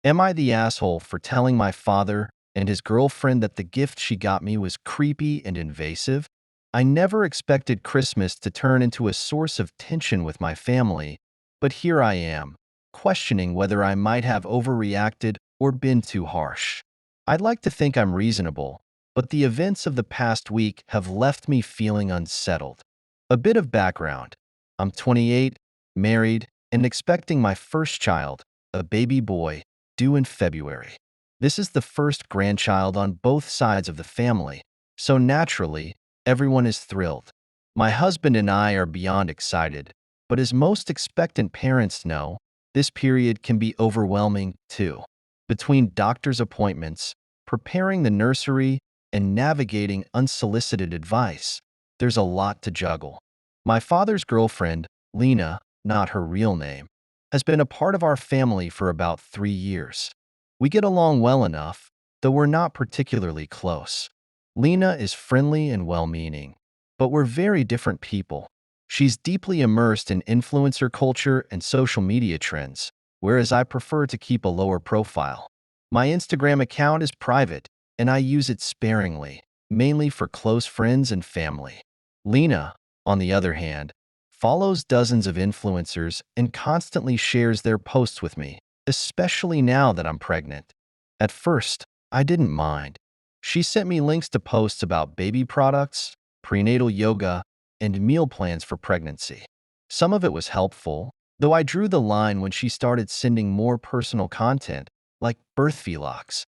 Am I the asshole for telling my father and his girlfriend that the gift she got me was creepy and invasive? I never expected Christmas to turn into a source of tension with my family, but here I am, questioning whether I might have overreacted or been too harsh. I'd like to think I'm reasonable, but the events of the past week have left me feeling unsettled. A bit of background. I'm 28, married, and expecting my first child, a baby boy, due in February. This is the first grandchild on both sides of the family, so naturally, everyone is thrilled. My husband and I are beyond excited, but as most expectant parents know, this period can be overwhelming too. Between doctor's appointments, preparing the nursery, and navigating unsolicited advice, there's a lot to juggle. My father's girlfriend, Lena, not her real name, has been a part of our family for about 3 years. We get along well enough, though we're not particularly close. Lena is friendly and well-meaning, but we're very different people. She's deeply immersed in influencer culture and social media trends, whereas I prefer to keep a lower profile. My Instagram account is private, and I use it sparingly, mainly for close friends and family. Lena, on the other hand, follows dozens of influencers and constantly shares their posts with me, especially now that I'm pregnant. At first, I didn't mind. She sent me links to posts about baby products, prenatal yoga, and meal plans for pregnancy. Some of it was helpful, though I drew the line when she started sending more personal content, like birth vlogs.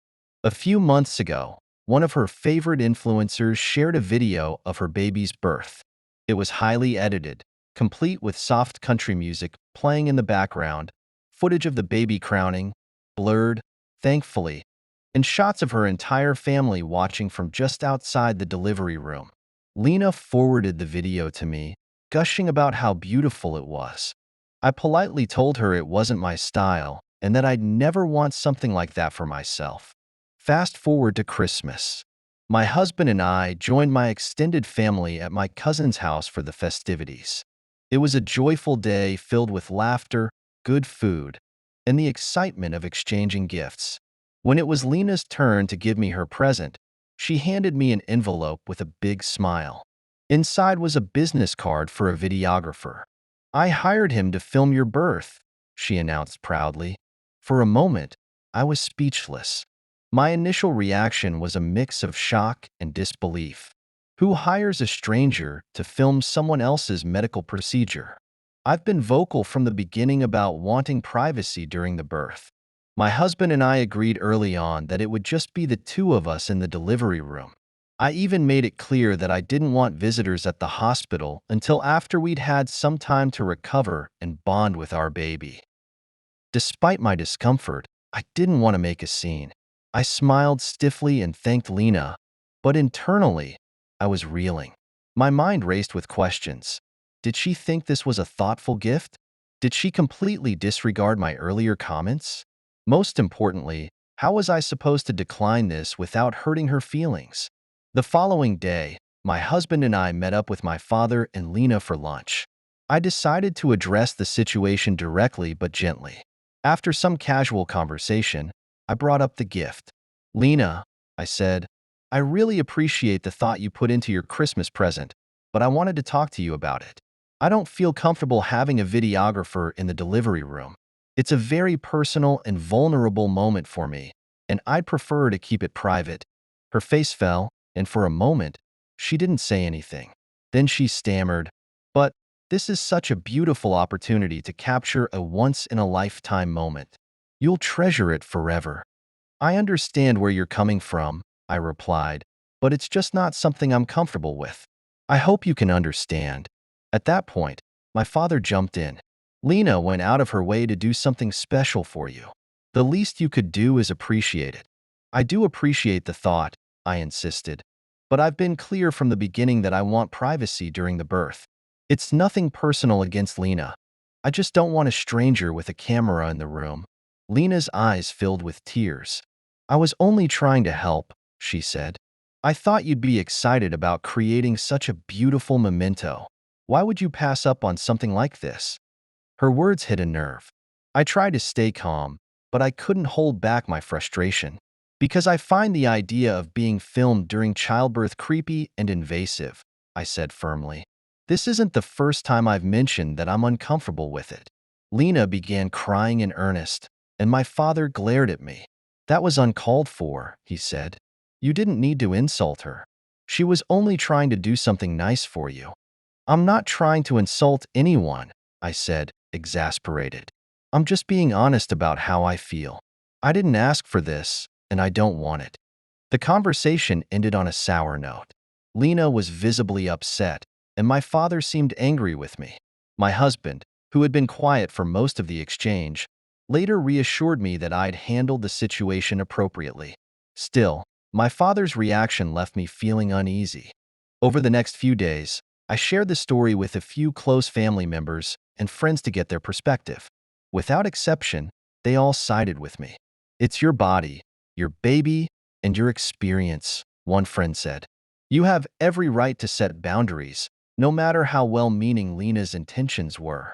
A few months ago, one of her favorite influencers shared a video of her baby's birth. It was highly edited, complete with soft country music playing in the background, footage of the baby crowning, blurred, thankfully, and shots of her entire family watching from just outside the delivery room. Lena forwarded the video to me, gushing about how beautiful it was. I politely told her it wasn't my style and that I'd never want something like that for myself. Fast forward to Christmas. My husband and I joined my extended family at my cousin's house for the festivities. It was a joyful day filled with laughter, good food, and the excitement of exchanging gifts. When it was Lena's turn to give me her present, she handed me an envelope with a big smile. Inside was a business card for a videographer. "I hired him to film your birth," she announced proudly. For a moment, I was speechless. My initial reaction was a mix of shock and disbelief. Who hires a stranger to film someone else's medical procedure? I've been vocal from the beginning about wanting privacy during the birth. My husband and I agreed early on that it would just be the two of us in the delivery room. I even made it clear that I didn't want visitors at the hospital until after we'd had some time to recover and bond with our baby. Despite my discomfort, I didn't want to make a scene. I smiled stiffly and thanked Lena, but internally, I was reeling. My mind raced with questions. Did she think this was a thoughtful gift? Did she completely disregard my earlier comments? Most importantly, how was I supposed to decline this without hurting her feelings? The following day, my husband and I met up with my father and Lena for lunch. I decided to address the situation directly but gently. After some casual conversation, I brought up the gift. "Lena," I said, "I really appreciate the thought you put into your Christmas present, but I wanted to talk to you about it. I don't feel comfortable having a videographer in the delivery room. It's a very personal and vulnerable moment for me, and I'd prefer to keep it private." Her face fell, and for a moment, she didn't say anything. Then she stammered, "But this is such a beautiful opportunity to capture a once-in-a-lifetime moment. You'll treasure it forever." "I understand where you're coming from," I replied, "but it's just not something I'm comfortable with. I hope you can understand." At that point, my father jumped in. "Lena went out of her way to do something special for you. The least you could do is appreciate it." "I do appreciate the thought," I insisted, "but I've been clear from the beginning that I want privacy during the birth. It's nothing personal against Lena. I just don't want a stranger with a camera in the room." Lena's eyes filled with tears. "I was only trying to help," she said. "I thought you'd be excited about creating such a beautiful memento. Why would you pass up on something like this?" Her words hit a nerve. I tried to stay calm, but I couldn't hold back my frustration. Because I find the idea of being filmed during childbirth creepy and invasive, I said firmly. This isn't the first time I've mentioned that I'm uncomfortable with it. Lena began crying in earnest, and my father glared at me. That was uncalled for, he said. You didn't need to insult her. She was only trying to do something nice for you. I'm not trying to insult anyone, I said, exasperated. I'm just being honest about how I feel. I didn't ask for this, and I don't want it. The conversation ended on a sour note. Lena was visibly upset, and my father seemed angry with me. My husband, who had been quiet for most of the exchange, later reassured me that I'd handled the situation appropriately. Still, my father's reaction left me feeling uneasy. Over the next few days, I shared the story with a few close family members and friends to get their perspective. Without exception, they all sided with me. It's your body, your baby, and your experience, one friend said. You have every right to set boundaries, no matter how well-meaning Lena's intentions were.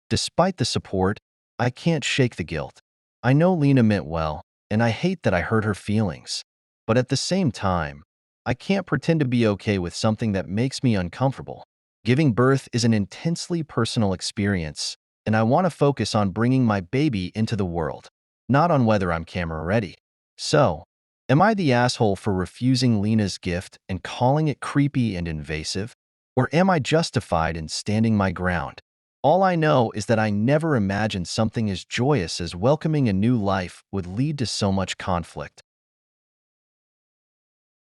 Despite the support, I can't shake the guilt. I know Lena meant well, and I hate that I hurt her feelings. But at the same time, I can't pretend to be okay with something that makes me uncomfortable. Giving birth is an intensely personal experience, and I want to focus on bringing my baby into the world, not on whether I'm camera ready. So, am I the asshole for refusing Lena's gift and calling it creepy and invasive? Or am I justified in standing my ground? All I know is that I never imagined something as joyous as welcoming a new life would lead to so much conflict.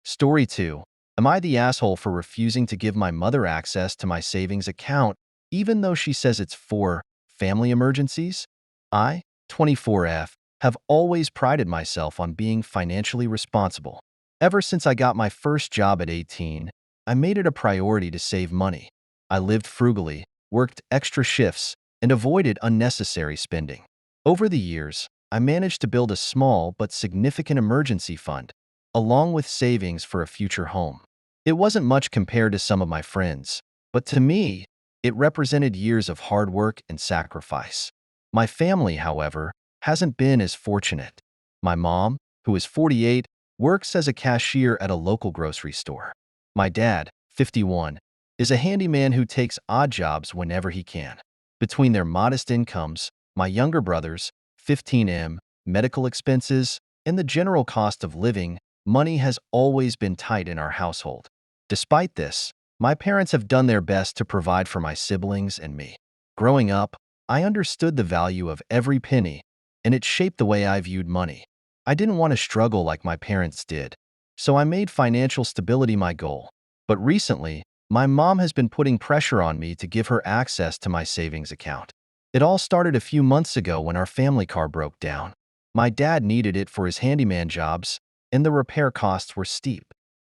Story 2. Am I the asshole for refusing to give my mother access to my savings account, even though she says it's for family emergencies? I, 24F, have always prided myself on being financially responsible. Ever since I got my first job at 18, I made it a priority to save money. I lived frugally, worked extra shifts, and avoided unnecessary spending. Over the years, I managed to build a small but significant emergency fund, along with savings for a future home. It wasn't much compared to some of my friends, but to me, it represented years of hard work and sacrifice. My family, however, hasn't been as fortunate. My mom, who is 48, works as a cashier at a local grocery store. My dad, 51, is a handyman who takes odd jobs whenever he can. Between their modest incomes, my younger brothers, 15M, medical expenses, and the general cost of living, money has always been tight in our household. Despite this, my parents have done their best to provide for my siblings and me. Growing up, I understood the value of every penny, and it shaped the way I viewed money. I didn't want to struggle like my parents did, so I made financial stability my goal. But recently, my mom has been putting pressure on me to give her access to my savings account. It all started a few months ago when our family car broke down. My dad needed it for his handyman jobs, and the repair costs were steep.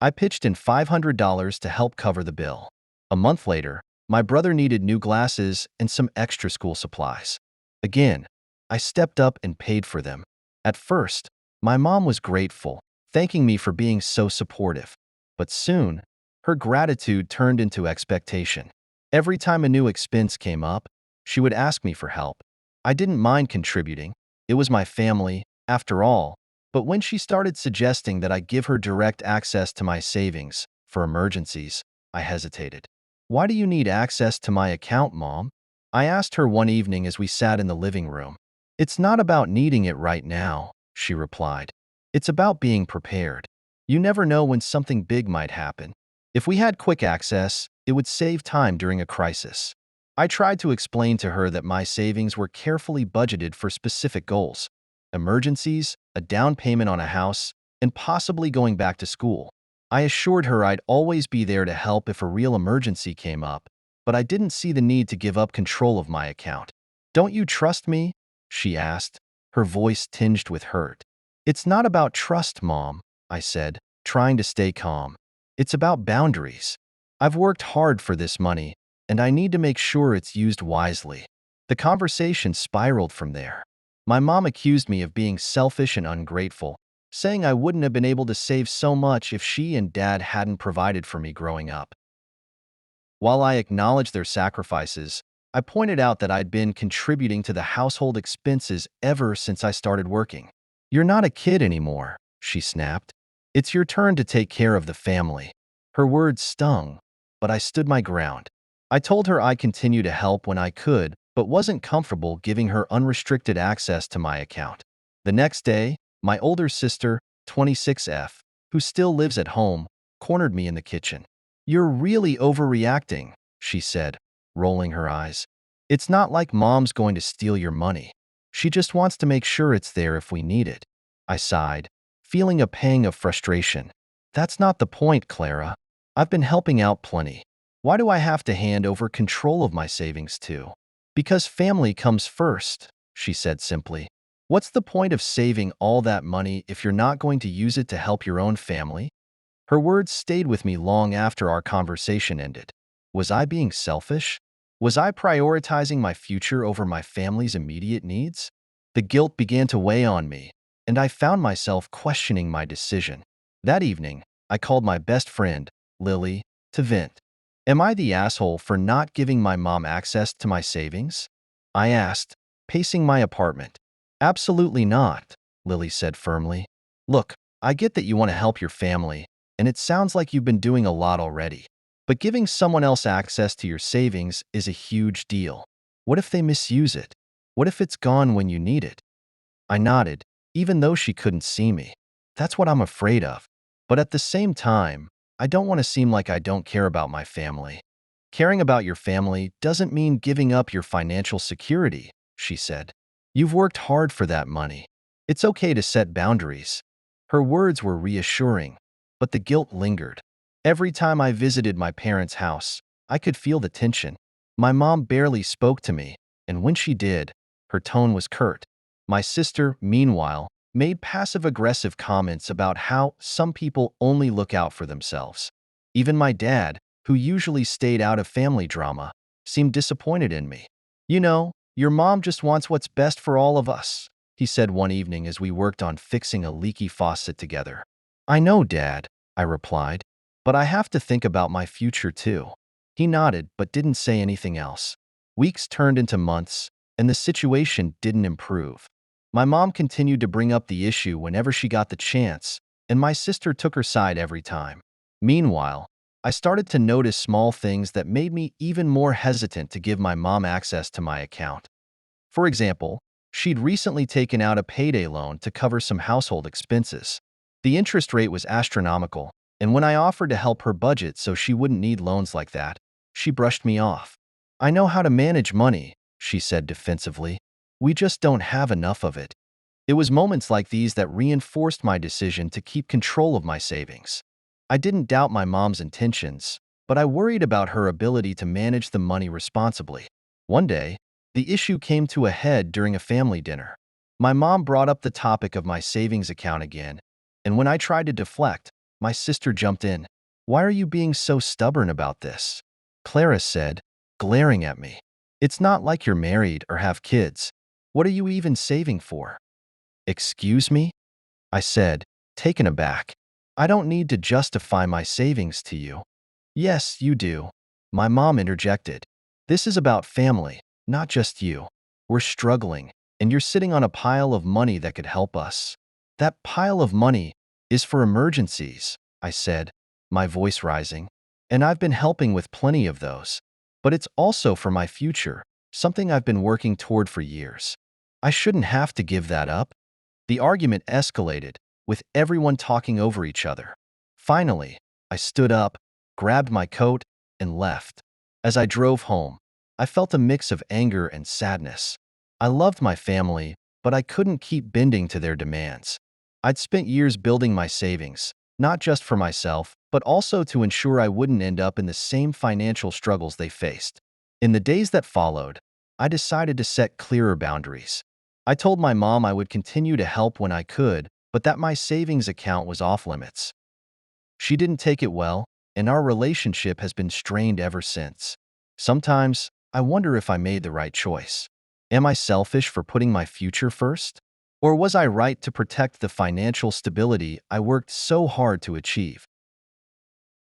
I pitched in $500 to help cover the bill. A month later, my brother needed new glasses and some extra school supplies. Again, I stepped up and paid for them. At first, my mom was grateful, thanking me for being so supportive. But soon, her gratitude turned into expectation. Every time a new expense came up, she would ask me for help. I didn't mind contributing. It was my family, after all. But when she started suggesting that I give her direct access to my savings for emergencies, I hesitated. Why do you need access to my account, Mom? I asked her one evening as we sat in the living room. It's not about needing it right now, she replied. It's about being prepared. You never know when something big might happen. If we had quick access, it would save time during a crisis. I tried to explain to her that my savings were carefully budgeted for specific goals: emergencies, a down payment on a house, and possibly going back to school. I assured her I'd always be there to help if a real emergency came up, but I didn't see the need to give up control of my account. Don't you trust me? She asked, her voice tinged with hurt. It's not about trust, Mom, I said, trying to stay calm. It's about boundaries. I've worked hard for this money, and I need to make sure it's used wisely. The conversation spiraled from there. My mom accused me of being selfish and ungrateful, saying I wouldn't have been able to save so much if she and Dad hadn't provided for me growing up. While I acknowledged their sacrifices, I pointed out that I'd been contributing to the household expenses ever since I started working. "You're not a kid anymore," she snapped. "It's your turn to take care of the family." Her words stung, but I stood my ground. I told her I'd continue to help when I could, but wasn't comfortable giving her unrestricted access to my account. The next day, my older sister, 26F, who still lives at home, cornered me in the kitchen. "You're really overreacting," she said, rolling her eyes. "It's not like Mom's going to steal your money. She just wants to make sure it's there if we need it." I sighed, feeling a pang of frustration. "That's not the point, Clara. I've been helping out plenty. Why do I have to hand over control of my savings too?" "Because family comes first," she said simply. "What's the point of saving all that money if you're not going to use it to help your own family?" Her words stayed with me long after our conversation ended. Was I being selfish? Was I prioritizing my future over my family's immediate needs? The guilt began to weigh on me, and I found myself questioning my decision. That evening, I called my best friend, Lily, to vent. "Am I the asshole for not giving my mom access to my savings?" I asked, pacing my apartment. "Absolutely not," Lily said firmly. "Look, I get that you want to help your family, and it sounds like you've been doing a lot already. But giving someone else access to your savings is a huge deal. What if they misuse it? What if it's gone when you need it?" I nodded, even though she couldn't see me. "That's what I'm afraid of. But at the same time, I don't want to seem like I don't care about my family." "Caring about your family doesn't mean giving up your financial security," she said. "You've worked hard for that money. It's okay to set boundaries." Her words were reassuring, but the guilt lingered. Every time I visited my parents' house, I could feel the tension. My mom barely spoke to me, and when she did, her tone was curt. My sister, meanwhile, made passive-aggressive comments about how some people only look out for themselves. Even my dad, who usually stayed out of family drama, seemed disappointed in me. "You know, your mom just wants what's best for all of us," he said one evening as we worked on fixing a leaky faucet together. "I know, Dad," I replied, "but I have to think about my future too." He nodded but didn't say anything else. Weeks turned into months, and the situation didn't improve. My mom continued to bring up the issue whenever she got the chance, and my sister took her side every time. Meanwhile, I started to notice small things that made me even more hesitant to give my mom access to my account. For example, she'd recently taken out a payday loan to cover some household expenses. The interest rate was astronomical, and when I offered to help her budget so she wouldn't need loans like that, she brushed me off. "I know how to manage money," she said defensively. "We just don't have enough of it." It was moments like these that reinforced my decision to keep control of my savings. I didn't doubt my mom's intentions, but I worried about her ability to manage the money responsibly. One day, the issue came to a head during a family dinner. My mom brought up the topic of my savings account again, and when I tried to deflect, my sister jumped in. "Why are you being so stubborn about this?" Clara said, glaring at me. "It's not like you're married or have kids. What are you even saving for?" "Excuse me?" I said, taken aback. "I don't need to justify my savings to you." "Yes, you do," my mom interjected. "This is about family, not just you. We're struggling, and you're sitting on a pile of money that could help us." "That pile of money is for emergencies," I said, my voice rising. "And I've been helping with plenty of those. But it's also for my future, something I've been working toward for years. I shouldn't have to give that up." The argument escalated, with everyone talking over each other. Finally, I stood up, grabbed my coat, and left. As I drove home, I felt a mix of anger and sadness. I loved my family, but I couldn't keep bending to their demands. I'd spent years building my savings, not just for myself, but also to ensure I wouldn't end up in the same financial struggles they faced. In the days that followed, I decided to set clearer boundaries. I told my mom I would continue to help when I could, but that my savings account was off limits. She didn't take it well, and our relationship has been strained ever since. Sometimes, I wonder if I made the right choice. Am I selfish for putting my future first? Or was I right to protect the financial stability I worked so hard to achieve?